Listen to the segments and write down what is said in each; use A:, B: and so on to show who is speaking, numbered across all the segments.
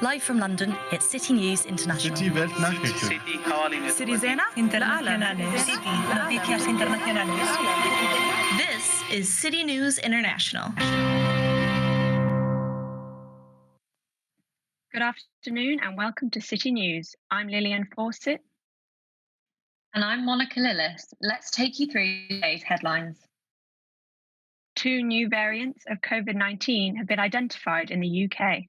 A: Live from London, it's City News International.
B: City Welt Nachrichten.
C: City internacionales. Noticias internacionales.
A: This is City News International.
D: Good afternoon and welcome to City News. I'm Lillian Fawcett.
E: And I'm Monica Lillis. Let's take you through today's headlines.
D: 2 new variants of COVID-19 have been identified in the UK.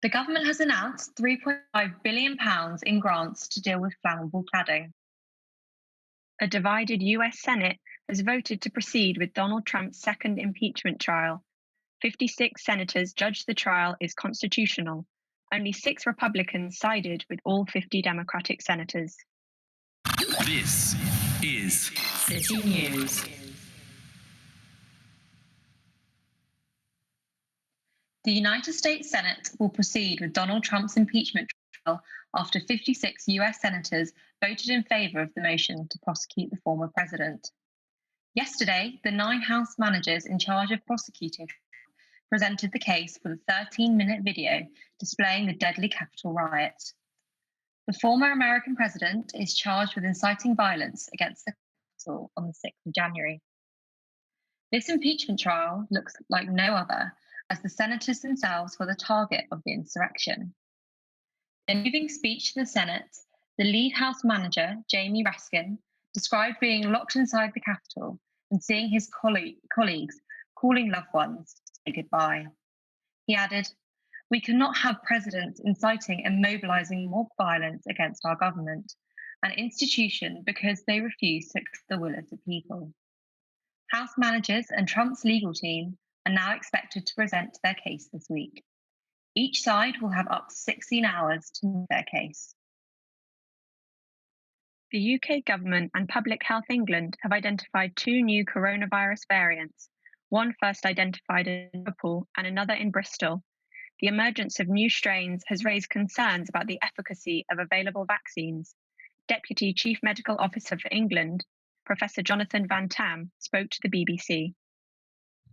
E: The government has announced £3.5 billion in grants to deal with flammable cladding.
D: A divided US Senate has voted to proceed with Donald Trump's second impeachment trial. 56 senators judged the trial is constitutional. Only 6 Republicans sided with all 50 Democratic senators.
F: This is
A: City News.
E: The United States Senate will proceed with Donald Trump's impeachment trial after 56 US senators voted in favor of the motion to prosecute the former president. Yesterday, the 9 House managers in charge of prosecuting presented the case with a 13-minute video displaying the deadly Capitol riot. The former American president is charged with inciting violence against the Capitol on the 6th of January. This impeachment trial looks like no other, as the senators themselves were the target of the insurrection. In a moving speech to the Senate, the lead House manager, Jamie Raskin, described being locked inside the Capitol and seeing his colleagues calling loved ones to say goodbye. He added, "We cannot have presidents inciting and mobilizing mob violence against our government, an institution because they refuse to accept the will of the people." House managers and Trump's legal team are now expected to present their case this week. Each side will have up to 16 hours to make their case.
D: The UK government and Public Health England have identified 2 new coronavirus variants, one first identified in Liverpool and another in Bristol. The emergence of new strains has raised concerns about the efficacy of available vaccines. Deputy Chief Medical Officer for England, Professor Jonathan Van Tam, spoke to the BBC.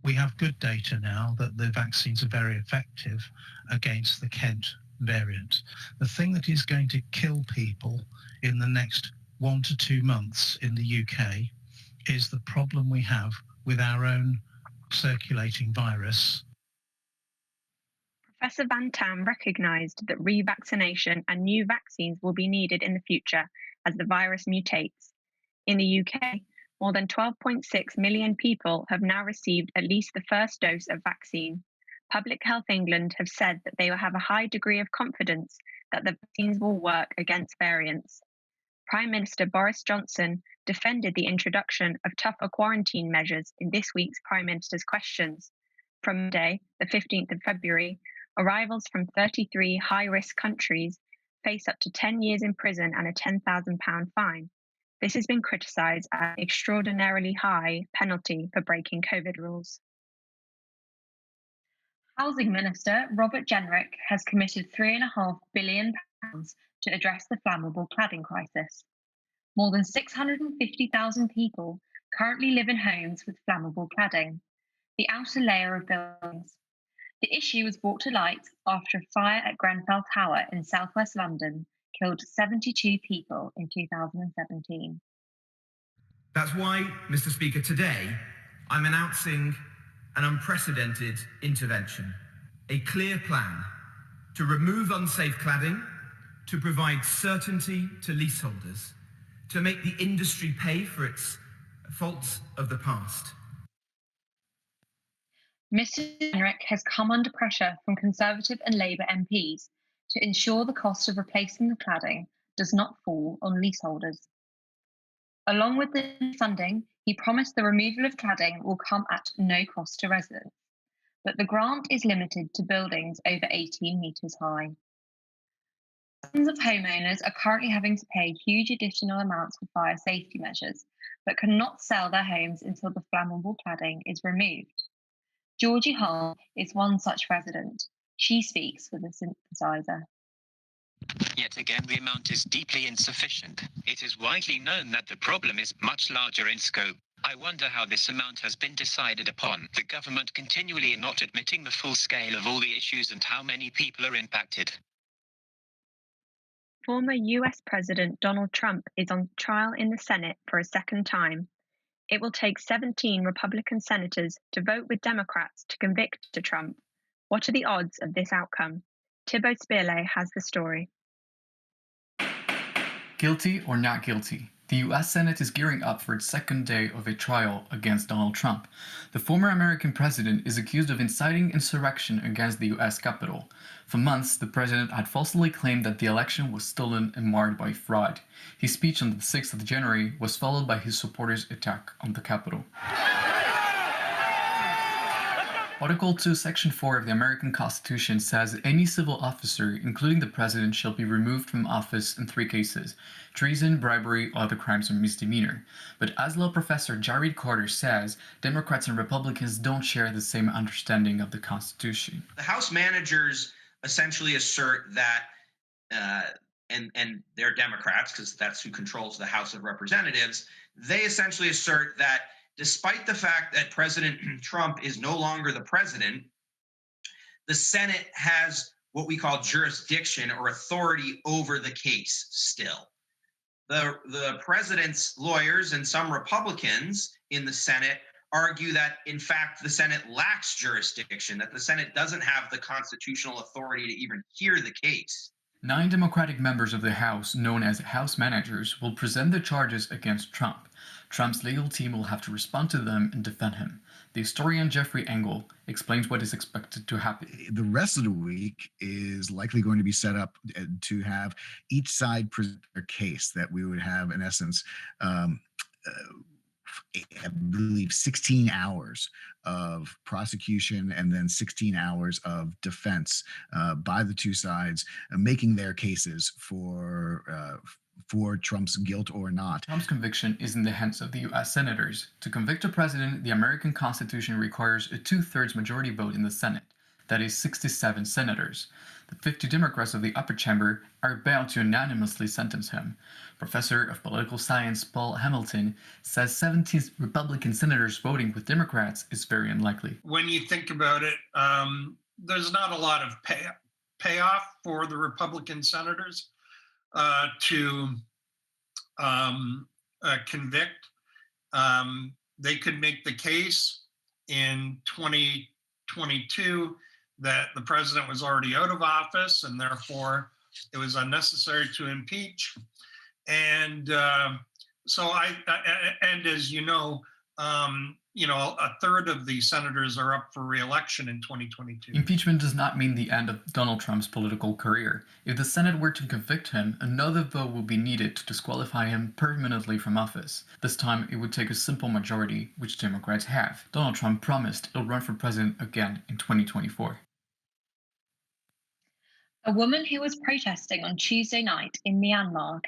G: We have good data now that the vaccines are very effective against the Kent variant. The thing that is going to kill people in the next 1 to 2 months in the UK is the problem we have with our own circulating virus.
D: Professor Van Tam recognised that revaccination and new vaccines will be needed in the future as the virus mutates. In the UK, more than 12.6 million people have now received at least the first dose of vaccine. Public Health England have said that they will have a high degree of confidence that the vaccines will work against variants. Prime Minister Boris Johnson defended the introduction of tougher quarantine measures in this week's Prime Minister's questions. From Monday, the 15th of February, arrivals from 33 high-risk countries face up to 10 years in prison and a £10,000 fine. This has been criticised as an extraordinarily high penalty for breaking COVID rules.
E: Housing Minister Robert Jenrick has committed £3.5 billion to address the flammable cladding crisis. More than 650,000 people currently live in homes with flammable cladding, the outer layer of buildings. The issue was brought to light after a fire at Grenfell Tower in southwest London killed 72 people in 2017.
H: That's why, Mr. Speaker, today I'm announcing an unprecedented intervention, a clear plan to remove unsafe cladding, to provide certainty to leaseholders, to make the industry pay for its faults of the past.
E: Mr. Jenrick has come under pressure from Conservative and Labour MPs to ensure the cost of replacing the cladding does not fall on leaseholders. Along with the funding, he promised the removal of cladding will come at no cost to residents, but the grant is limited to buildings over 18 metres high. Dozens of homeowners are currently having to pay huge additional amounts for fire safety measures, but cannot sell their homes until the flammable cladding is removed. Georgie Hull is one such resident. She speaks with a synthesizer.
I: Yet again, the amount is deeply insufficient. It is widely known that the problem is much larger in scope. I wonder how this amount has been decided upon. The government continually not admitting the full scale of all the issues and how many people are impacted.
D: Former US President Donald Trump is on trial in the Senate for a second time. It will take 17 Republican senators to vote with Democrats to convict Trump. What are the odds of this outcome? Thibaut Spirlet has the story.
B: Guilty or not guilty? The US Senate is gearing up for its second day of a trial against Donald Trump. The former American president is accused of inciting insurrection against the US Capitol. For months, the president had falsely claimed that the election was stolen and marred by fraud. His speech on the 6th of January was followed by his supporters' attack on the Capitol. Article 2, Section 4 of the American Constitution says that any civil officer, including the president, shall be removed from office in 3 cases: treason, bribery, or other crimes or misdemeanor. But as law professor Jared Carter says, Democrats and Republicans don't share the same understanding of the Constitution.
J: The House managers essentially assert that, and they're Democrats because that's who controls the House of Representatives, they essentially assert that despite the fact that President Trump is no longer the president, the Senate has what we call jurisdiction or authority over the case still. The president's lawyers and some Republicans in the Senate argue that, in fact, the Senate lacks jurisdiction, that the Senate doesn't have the constitutional authority to even hear the case.
B: 9 Democratic members of the House, known as House managers, will present the charges against Trump. Trump's legal team will have to respond to them and defend him. The historian Jeffrey Engel explains what is expected to happen.
K: The rest of the week is likely going to be set up to have each side present their case, that we would have, in essence, I believe 16 hours of prosecution and then 16 hours of defense by the 2 sides, making their cases for Trump's guilt or not.
B: Trump's conviction is in the hands of the U.S. senators. To convict a president, the American Constitution requires a 2/3 majority vote in the Senate. That is 67 senators. The 50 Democrats of the upper chamber are bound to unanimously sentence him. Professor of political science Paul Hamilton says 17 Republican senators voting with Democrats is very unlikely.
L: When you think about it, there's not a lot of payoff for the Republican senators to convict. They could make the case in 2022 that the president was already out of office and therefore it was unnecessary to impeach. And and as you know, a third of the senators are up for re-election in 2022.
B: Impeachment does not mean the end of Donald Trump's political career. If the Senate were to convict him, another vote will be needed to disqualify him permanently from office. This time, it would take a simple majority, which Democrats have. Donald Trump promised he'll run for president again in 2024.
E: A woman who was protesting on Tuesday night in the Myanmar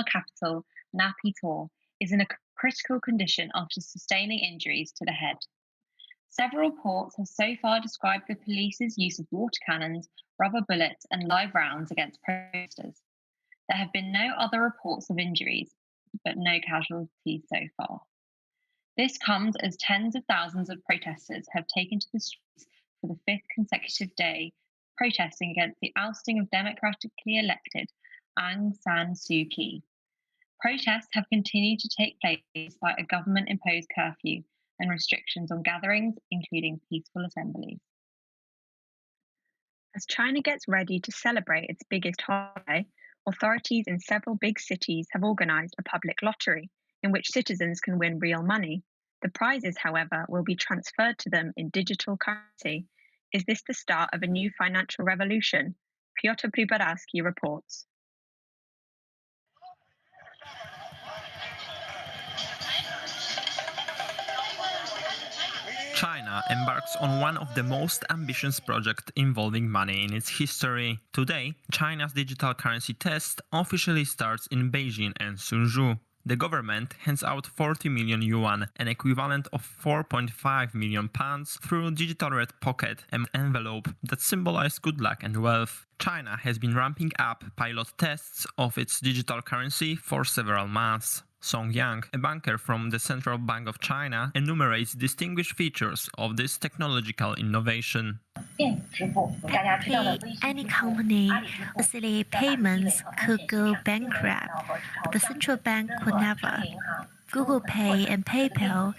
E: capital, Naypyidaw, is in a critical condition after sustaining injuries to the head. Several reports have so far described the police's use of water cannons, rubber bullets, and live rounds against protesters. There have been no other reports of injuries, but no casualties so far. This comes as tens of thousands of protesters have taken to the streets for the 5th consecutive day, protesting against the ousting of democratically elected Aung San Suu Kyi. Protests have continued to take place despite a government-imposed curfew and restrictions on gatherings, including peaceful assemblies.
D: As China gets ready to celebrate its biggest holiday, authorities in several big cities have organised a public lottery in which citizens can win real money. The prizes, however, will be transferred to them in digital currency. Is this the start of a new financial revolution? Piotr Pribaraski reports.
M: China embarks on one of the most ambitious projects involving money in its history. Today, China's digital currency test officially starts in Beijing and Suzhou. The government hands out 40 million yuan, an equivalent of 4.5 million pounds, through digital red pocket, an envelope that symbolizes good luck and wealth. China has been ramping up pilot tests of its digital currency for several months. Song Yang, a banker from the Central Bank of China, enumerates distinguished features of this technological innovation.
N: Technically, any company facilitate payments could go bankrupt, but the central bank could never. Google Pay and PayPal,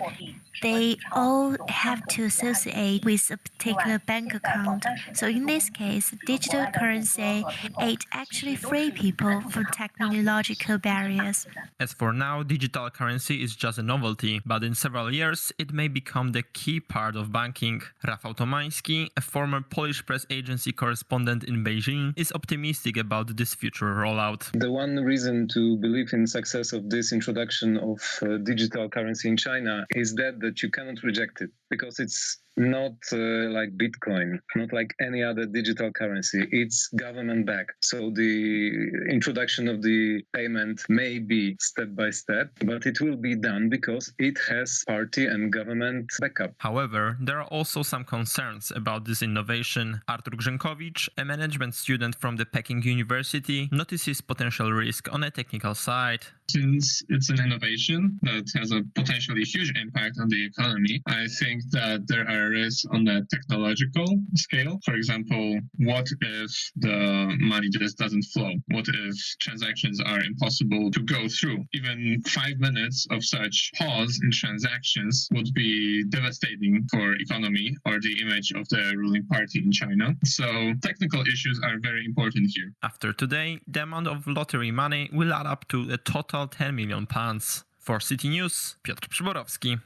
N: they all have to associate with a particular bank account. So in this case, digital currency, it actually free people from technological barriers.
M: As for now, digital currency is just a novelty, but in several years it may become the key part of banking. Rafał Tomański, a former Polish press agency correspondent in Beijing, is optimistic about this future rollout.
O: The one reason to believe in success of this introduction of digital currency in China is that you cannot reject it, because it's not like Bitcoin, not like any other digital currency. It's government-backed. So the introduction of the payment may be step by step, but it will be done because it has party and government backup.
M: However, there are also some concerns about this innovation. Artur Grzękowicz, a management student from the Peking University, notices potential risk on a technical side.
P: Since it's an innovation that has a potentially huge impact on the economy, I think that there are risks on the technological scale. For example, what if the money just doesn't flow? What if transactions are impossible to go through? Even 5 minutes of such pause in transactions would be devastating for economy or the image of the ruling party in China. So technical issues are very important here.
M: After today, the amount of lottery money will add up to a total 10 million pounds. For City News, Piotr Przyborowski.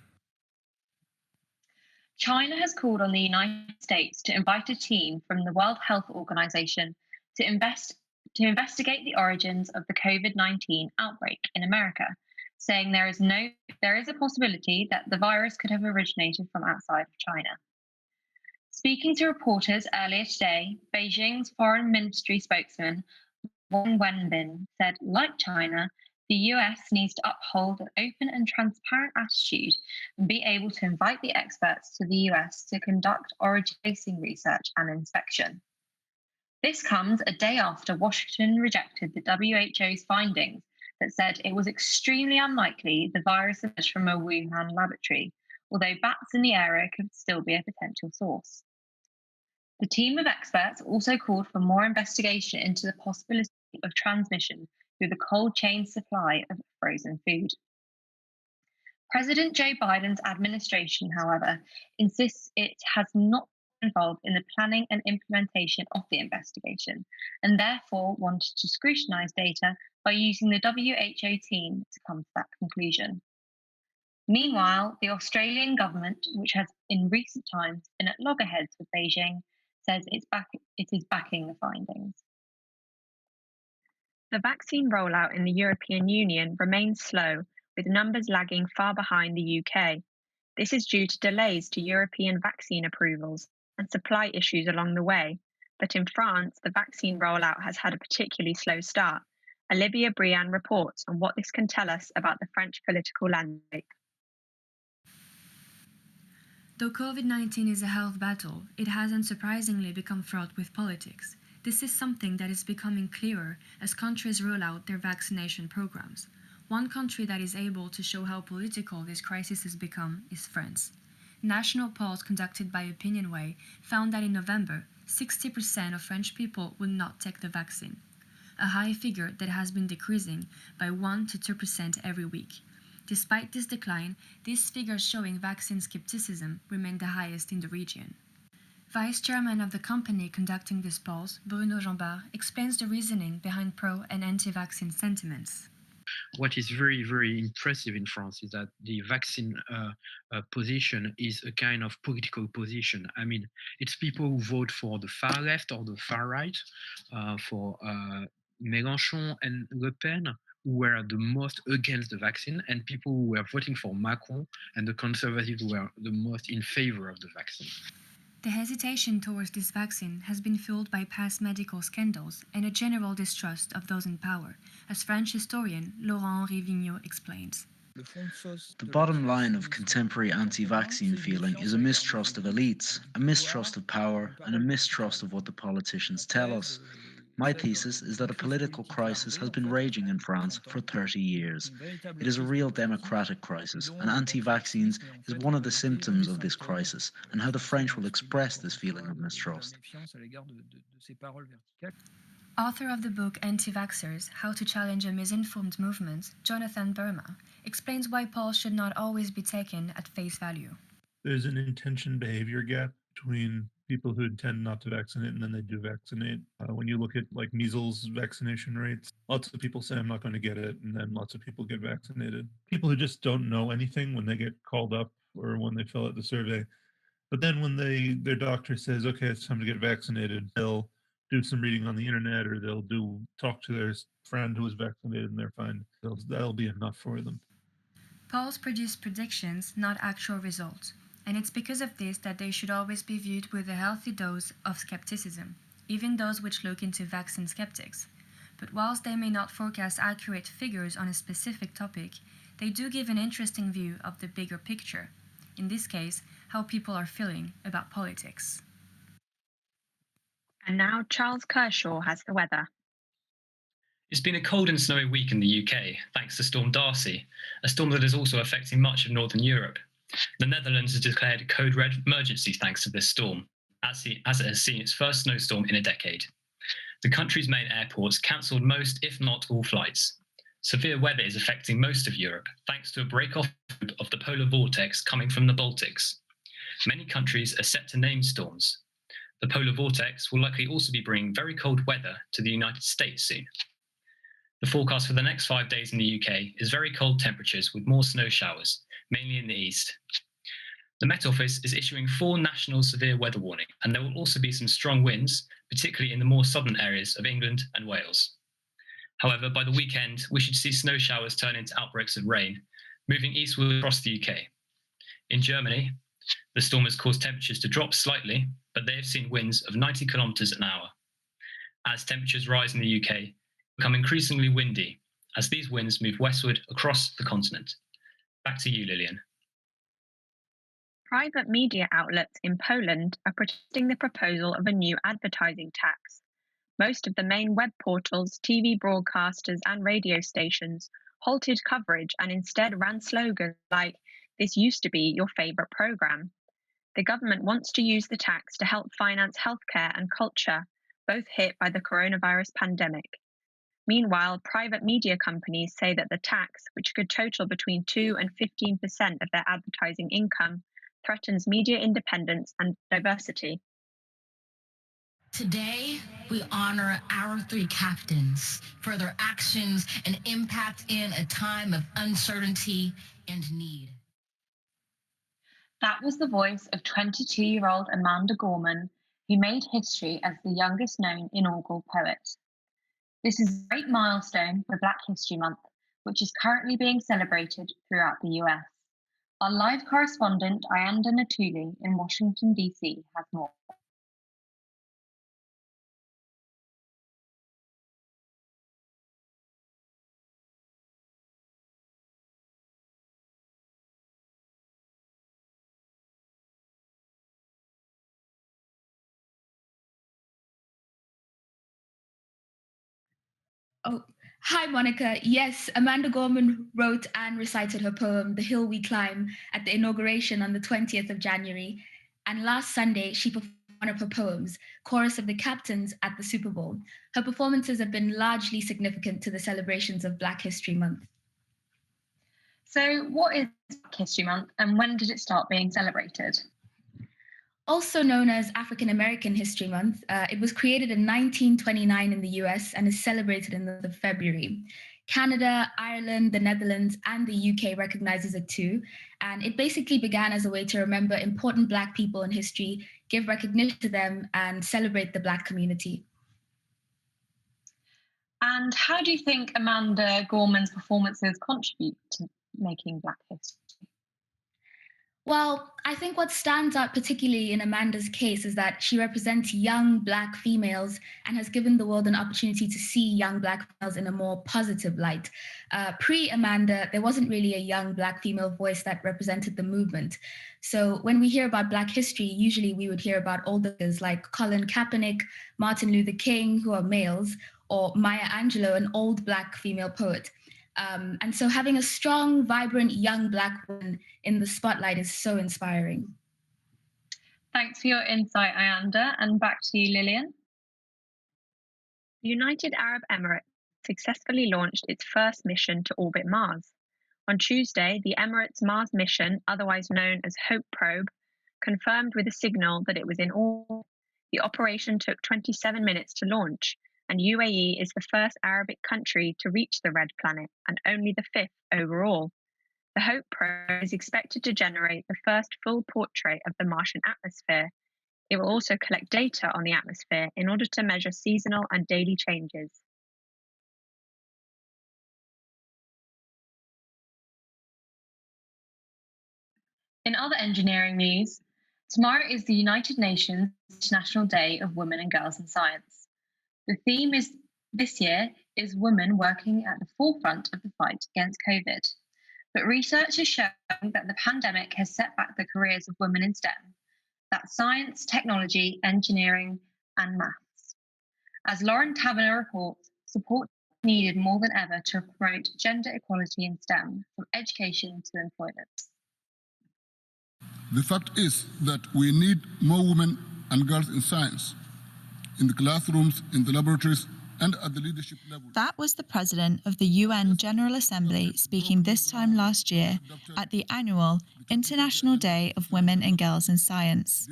E: China has called on the United States to invite a team from the World Health Organization to investigate the origins of the COVID-19 outbreak in America, saying there is a possibility that the virus could have originated from outside of China. Speaking to reporters earlier today, Beijing's Foreign Ministry spokesman Wang Wenbin said, like China, the US needs to uphold an open and transparent attitude and be able to invite the experts to the US to conduct origin-tracing research and inspection. This comes a day after Washington rejected the WHO's findings that said it was extremely unlikely the virus emerged from a Wuhan laboratory, although bats in the area could still be a potential source. The team of experts also called for more investigation into the possibility of transmission through the cold chain supply of frozen food. President Joe Biden's administration, however, insists it has not been involved in the planning and implementation of the investigation, and therefore wanted to scrutinise data by using the WHO team to come to that conclusion. Meanwhile, the Australian government, which has in recent times been at loggerheads with Beijing, says it is backing the findings.
D: The vaccine rollout in the European Union remains slow, with numbers lagging far behind the UK. This is due to delays to European vaccine approvals and supply issues along the way. But in France, the vaccine rollout has had a particularly slow start. Olivia Briand reports on what this can tell us about the French political landscape.
Q: Though COVID-19 is a health battle, it has unsurprisingly become fraught with politics. This is something that is becoming clearer as countries roll out their vaccination programs. One country that is able to show how political this crisis has become is France. National polls conducted by Opinionway found that in November, 60% of French people would not take the vaccine, a high figure that has been decreasing by 1 to 2% every week. Despite this decline, these figures showing vaccine skepticism remain the highest in the region. Vice chairman of the company conducting these polls, Bruno Jambard, explains the reasoning behind pro and anti-vaccine sentiments.
R: What is very, very impressive in France is that the vaccine position is a kind of political position. I mean, it's people who vote for the far left or the far right, for Mélenchon and Le Pen, who were the most against the vaccine, and people who were voting for Macron, and the conservatives who were the most in favor of the vaccine.
Q: The hesitation towards this vaccine has been fueled by past medical scandals and a general distrust of those in power, as French historian Laurent-Henri Vigneault explains.
S: The bottom line of contemporary anti-vaccine feeling is a mistrust of elites, a mistrust of power, and a mistrust of what the politicians tell us. My thesis is that a political crisis has been raging in France for 30 years. It is a real democratic crisis, and anti-vaccines is one of the symptoms of this crisis, and how the French will express this feeling of mistrust.
Q: Author of the book Anti-Vaxxers, How to Challenge a Misinformed Movement, Jonathan Burma, explains why polls should not always be taken at face value.
T: There's an intention behavior gap between people who intend not to vaccinate and then they do vaccinate. When you look at like measles vaccination rates, lots of people say I'm not going to get it, and then lots of people get vaccinated. People who just don't know anything when they get called up or when they fill out the survey, but then when their doctor says, okay, it's time to get vaccinated, they'll do some reading on the internet or they'll talk to their friend who was vaccinated and they're fine. That'll be enough for them.
Q: Polls produce predictions, not actual results. And it's because of this that they should always be viewed with a healthy dose of skepticism, even those which look into vaccine skeptics. But whilst they may not forecast accurate figures on a specific topic, they do give an interesting view of the bigger picture. In this case, how people are feeling about politics.
D: And now Charles Kershaw has the weather.
U: It's been a cold and snowy week in the UK, thanks to Storm Darcy, a storm that is also affecting much of northern Europe. The Netherlands has declared code red emergency thanks to this storm, as it has seen its first snowstorm in a decade. The country's main airports cancelled most, if not all, flights. Severe weather is affecting most of Europe, thanks to a break-off of the polar vortex coming from the Baltics. Many countries are set to name storms. The polar vortex will likely also be bringing very cold weather to the United States soon. The forecast for the next 5 days in the UK is very cold temperatures with more snow showers, mainly in the east. The Met Office is issuing 4 national severe weather warnings, and there will also be some strong winds, particularly in the more southern areas of England and Wales. However, by the weekend, we should see snow showers turn into outbreaks of rain, moving eastward across the UK. In Germany, the storm has caused temperatures to drop slightly, but they have seen winds of 90 kilometres an hour. As temperatures rise in the UK, it will become increasingly windy as these winds move westward across the continent. Back to you, Lillian.
D: Private media outlets in Poland are protesting the proposal of a new advertising tax. Most of the main web portals, TV broadcasters, and radio stations halted coverage and instead ran slogans like, "This used to be your favourite programme." The government wants to use the tax to help finance healthcare and culture, both hit by the coronavirus pandemic. Meanwhile, private media companies say that the tax, which could total between 2 and 15% of their advertising income, threatens media independence and diversity.
V: Today, we honor our 3 captains for their actions and impact in a time of uncertainty and need.
E: That was the voice of 22-year-old Amanda Gorman, who made history as the youngest known inaugural poet. This is a great milestone for Black History Month, which is currently being celebrated throughout the US. Our live correspondent, Ayanda Natuli in Washington, D.C. has more.
W: Oh, hi, Monica. Yes, Amanda Gorman wrote and recited her poem, The Hill We Climb, at the inauguration on the 20th of January. And last Sunday, she performed one of her poems, Chorus of the Captains, at the Super Bowl. Her performances have been largely significant to the celebrations of Black History Month.
E: So, what is Black History Month and when did it start being celebrated?
W: Also known as African American History Month, it was created in 1929 in the US and is celebrated in the month of February. Canada, Ireland, the Netherlands, and the UK recognizes it too. And it basically began as a way to remember important Black people in history, give recognition to them, and celebrate the Black community.
E: And how do you think Amanda Gorman's performances contribute to making Black history?
W: Well, I think what stands out particularly in Amanda's case is that she represents young Black females and has given the world an opportunity to see young Black females in a more positive light. Pre Amanda, there wasn't really a young Black female voice that represented the movement. So when we hear about Black history, usually we would hear about older figures like Colin Kaepernick, Martin Luther King, who are males, or Maya Angelou, an old Black female poet. And so having a strong, vibrant, young Black woman in the spotlight is so inspiring.
E: Thanks for your insight, Ayanda. And back to you, Lillian.
D: The United Arab Emirates successfully launched its first mission to orbit Mars. On Tuesday, the Emirates Mars mission, otherwise known as Hope Probe, confirmed with a signal that it was in orbit. The operation took 27 minutes to launch, and UAE is the first Arabic country to reach the red planet and only the fifth overall. The Hope probe is expected to generate the first full portrait of the Martian atmosphere. It will also collect data on the atmosphere in order to measure seasonal and daily changes.
E: In other engineering news, tomorrow is the United Nations International Day of Women and Girls in Science. The theme this year is women working at the forefront of the fight against COVID. But research is showing that the pandemic has set back the careers of women in STEM. That's science, technology, engineering, and maths. As Lauren Taverner reports, support is needed more than ever to promote gender equality in STEM, from education to employment.
A: The fact is that we need more women and girls in science, in the classrooms, in the laboratories, and at the leadership level.
C: That was the president of the UN General Assembly speaking this time last year at the annual International Day of Women and Girls in Science.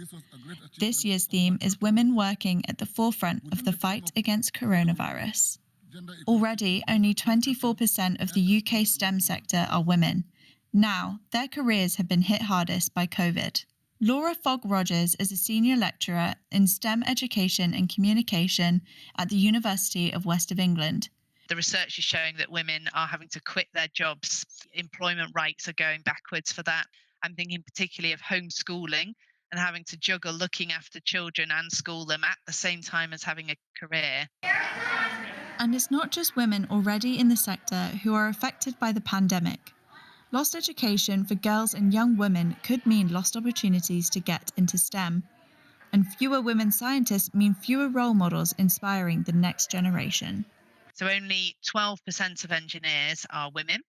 C: This year's theme is women working at the forefront of the fight against coronavirus. Already, only 24% of the UK STEM sector are women. Now, their careers have been hit hardest by COVID. Laura Fogg-Rogers is a senior lecturer in STEM education and communication at the University of West of England.
F: The research is showing that women are having to quit their jobs. Employment rates are going backwards for that. I'm thinking particularly of homeschooling and having to juggle looking after children and school them at the same time as having a career.
C: And it's not just women already in the sector who are affected by the pandemic. Lost education for girls and young women could mean lost opportunities to get into STEM. And fewer women scientists mean fewer role models inspiring the next generation.
F: So only 12% of engineers are women.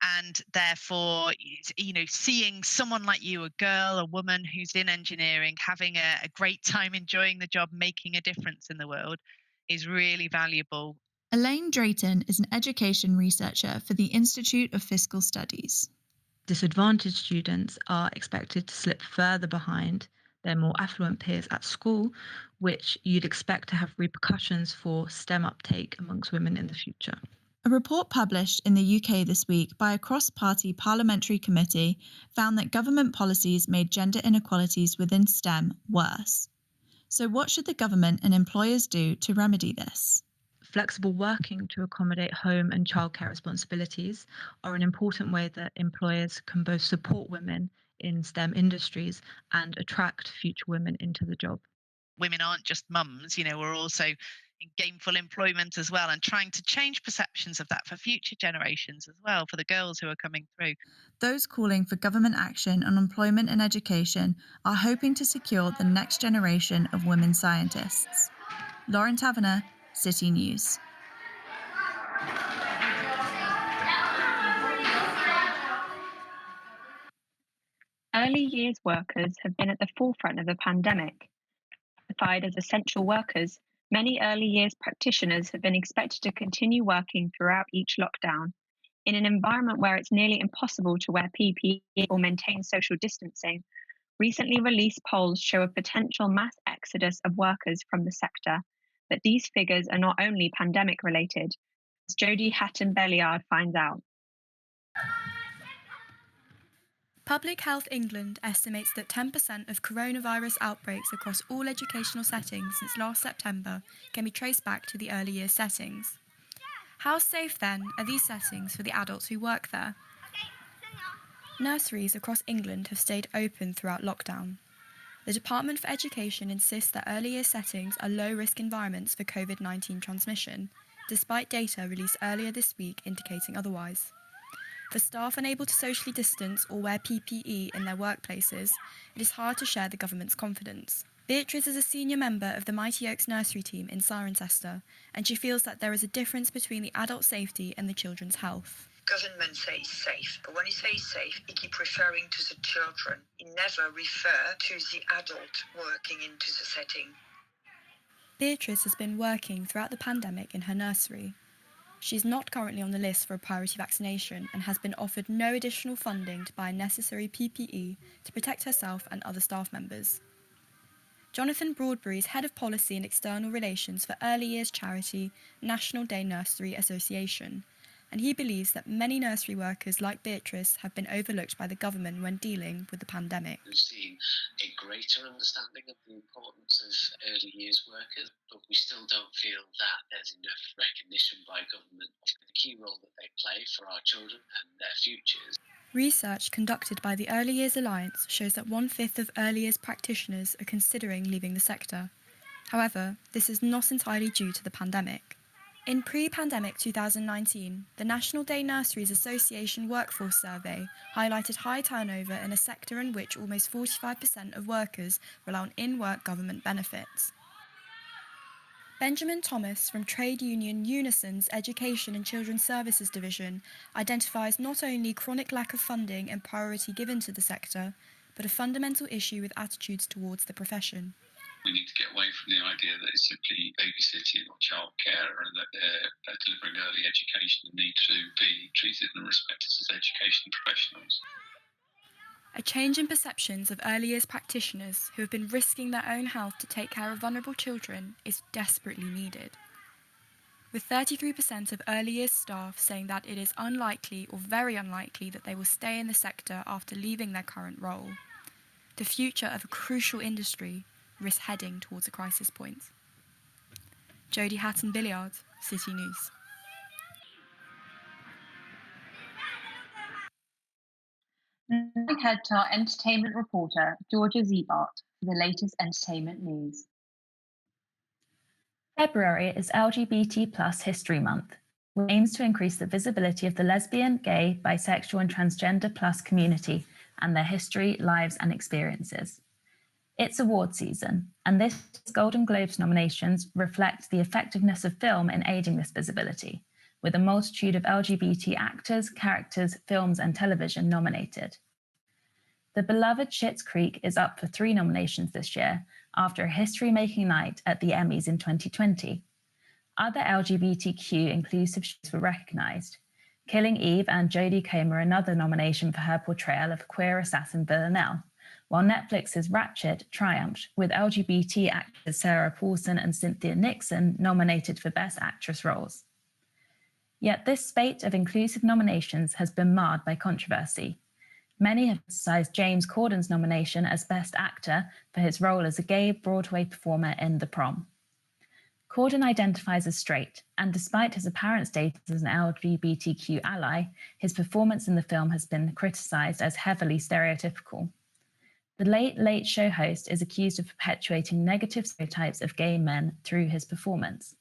F: And therefore, seeing someone like you, a girl, a woman who's in engineering, having a great time enjoying the job, making a difference in the world is really valuable.
C: Elaine Drayton is an education researcher for the Institute of Fiscal Studies.
X: Disadvantaged students are expected to slip further behind their more affluent peers at school, which you'd expect to have repercussions for STEM uptake amongst women in the future.
C: A report published in the UK this week by a cross-party parliamentary committee found that government policies made gender inequalities within STEM worse. So what should the government and employers do to remedy this?
X: Flexible working to accommodate home and childcare responsibilities are an important way that employers can both support women in STEM industries and attract future women into the job.
F: Women aren't just mums, we're also in gainful employment as well, and trying to change perceptions of that for future generations as well, for the girls who are coming through.
C: Those calling for government action on employment and education are hoping to secure the next generation of women scientists. Lauren Taverner, City News.
D: Early years workers have been at the forefront of the pandemic. Classified as essential workers, many early years practitioners have been expected to continue working throughout each lockdown. In an environment where it's nearly impossible to wear PPE or maintain social distancing, recently released polls show a potential mass exodus of workers from the sector. But these figures are not only pandemic related, as Jodie Hatton-Belliard finds out.
Y: Public Health England estimates that 10% of coronavirus outbreaks across all educational settings since last September can be traced back to the early years settings. How safe then are these settings for the adults who work there? Nurseries across England have stayed open throughout lockdown. The Department for Education insists that early year settings are low-risk environments for COVID-19 transmission, despite data released earlier this week indicating otherwise. For staff unable to socially distance or wear PPE in their workplaces, it is hard to share the government's confidence. Beatrice is a senior member of the Mighty Oaks nursery team in Cirencester, and she feels that there is a difference between the adult safety and the children's health.
G: Government says safe, but when it says safe, it keeps referring to the children. It never refers to the adult working into the setting.
Y: Beatrice has been working throughout the pandemic in her nursery. She is not currently on the list for a priority vaccination and has been offered no additional funding to buy necessary PPE to protect herself and other staff members. Jonathan Broadbury is Head of Policy and External Relations for early years charity National Day Nursery Association, and he believes that many nursery workers like Beatrice have been overlooked by the government when dealing with the pandemic.
H: We've seen a greater understanding of the importance of early years workers, but we still don't feel that there's enough recognition by government of the key role that they play for our children and their futures.
Y: Research conducted by the Early Years Alliance shows that 1/5 of early years practitioners are considering leaving the sector. However, this is not entirely due to the pandemic. In pre-pandemic 2019, the National Day Nurseries Association Workforce Survey highlighted high turnover in a sector in which almost 45% of workers rely on in-work government benefits. Benjamin Thomas from trade union Unison's Education and Children's Services Division identifies not only chronic lack of funding and priority given to the sector, but a fundamental issue with attitudes towards the profession.
H: We need to get away from the idea that it's simply babysitting or childcare and that they're delivering early education and need to be treated and respected as education professionals.
Y: A change in perceptions of early years practitioners who have been risking their own health to take care of vulnerable children is desperately needed. With 33% of early years staff saying that it is unlikely or very unlikely that they will stay in the sector after leaving their current role, the future of a crucial industry risks heading towards a crisis point. Jodie Hatton-Billiard, City News.
E: Now we head to our entertainment reporter, Georgia Ziebart, for the latest entertainment news.
I: February is LGBT+ History Month, which aims to increase the visibility of the lesbian, gay, bisexual and transgender plus community and their history, lives and experiences. It's award season, and this Golden Globes nominations reflect the effectiveness of film in aiding this visibility, with a multitude of LGBT actors, characters, films and television nominated. The beloved Schitt's Creek is up for 3 nominations this year, after a history-making night at the Emmys in 2020. Other LGBTQ inclusive shows were recognised. Killing Eve and Jodie Comer another nomination for her portrayal of queer assassin Villanelle, while Netflix's Ratched triumphed, with LGBT actors Sarah Paulson and Cynthia Nixon nominated for Best Actress roles. Yet this spate of inclusive nominations has been marred by controversy. Many have criticized James Corden's nomination as Best Actor for his role as a gay Broadway performer in The Prom. Corden identifies as straight, and despite his apparent status as an LGBTQ ally, his performance in the film has been criticized as heavily stereotypical. The Late Late Show host is accused of perpetuating negative stereotypes of gay men through his performance.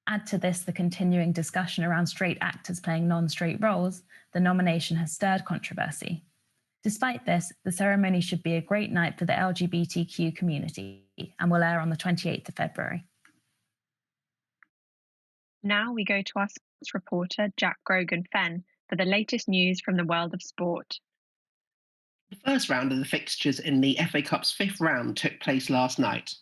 I: Add to this the continuing discussion around straight actors playing non-straight roles, the nomination has stirred controversy. Despite this, the ceremony should be a great night for the LGBTQ community and will air on the 28th of February.
D: Now we go to our sports reporter, Jack Grogan-Fenn, for the latest news from the world of sport.
J: The first round of the fixtures in the FA Cup's 5th round took place last night.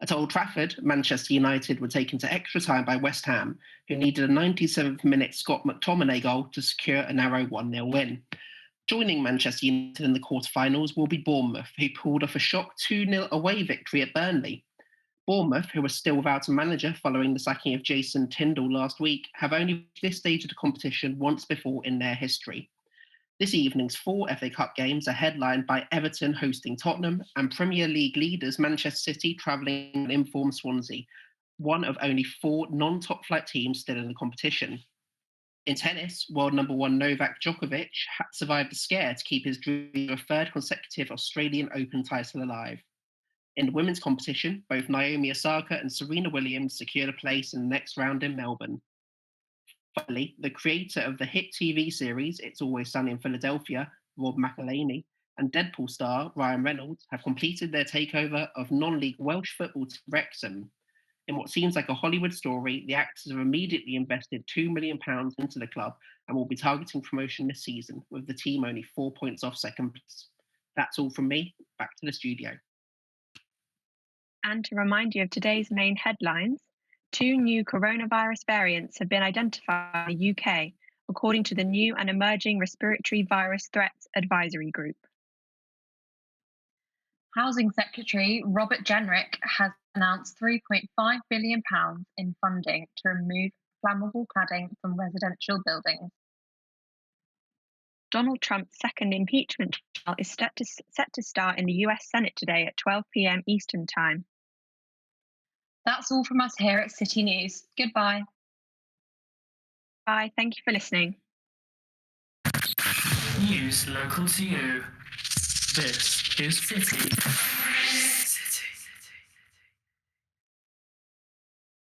J: At Old Trafford, Manchester United were taken to extra time by West Ham, who needed a 97th minute Scott McTominay goal to secure a narrow 1-0 win. Joining Manchester United in the quarter-finals will be Bournemouth, who pulled off a shock 2-0 away victory at Burnley. Bournemouth, who are still without a manager following the sacking of Jason Tindall last week, have only reached this stage of the competition once before in their history. This evening's 4 FA Cup games are headlined by Everton hosting Tottenham and Premier League leaders Manchester City travelling in informed Swansea, one of only 4 non-top flight teams still in the competition. In tennis, world number one Novak Djokovic survived the scare to keep his dream of a third consecutive Australian Open title alive. In the women's competition, both Naomi Osaka and Serena Williams secured a place in the next round in Melbourne. Finally, the creator of the hit TV series It's Always Sunny in Philadelphia, Rob McElhenney, and Deadpool star Ryan Reynolds have completed their takeover of non-league Welsh football team Wrexham. In what seems like a Hollywood story, the actors have immediately invested £2 million into the club and will be targeting promotion this season, with the team only 4 points off second place. That's all from me. Back to the studio.
D: And to remind you of today's main headlines, 2 new coronavirus variants have been identified in the UK, according to the new and emerging respiratory virus threats advisory group.
E: Housing Secretary Robert Jenrick has announced £3.5 billion in funding to remove flammable cladding from residential buildings.
D: Donald Trump's second impeachment trial is set to start in the US Senate today at 12 p.m. Eastern Time.
E: That's all from us here at City News. Goodbye.
D: Bye. Thank you for listening.
B: News local to you. This is City.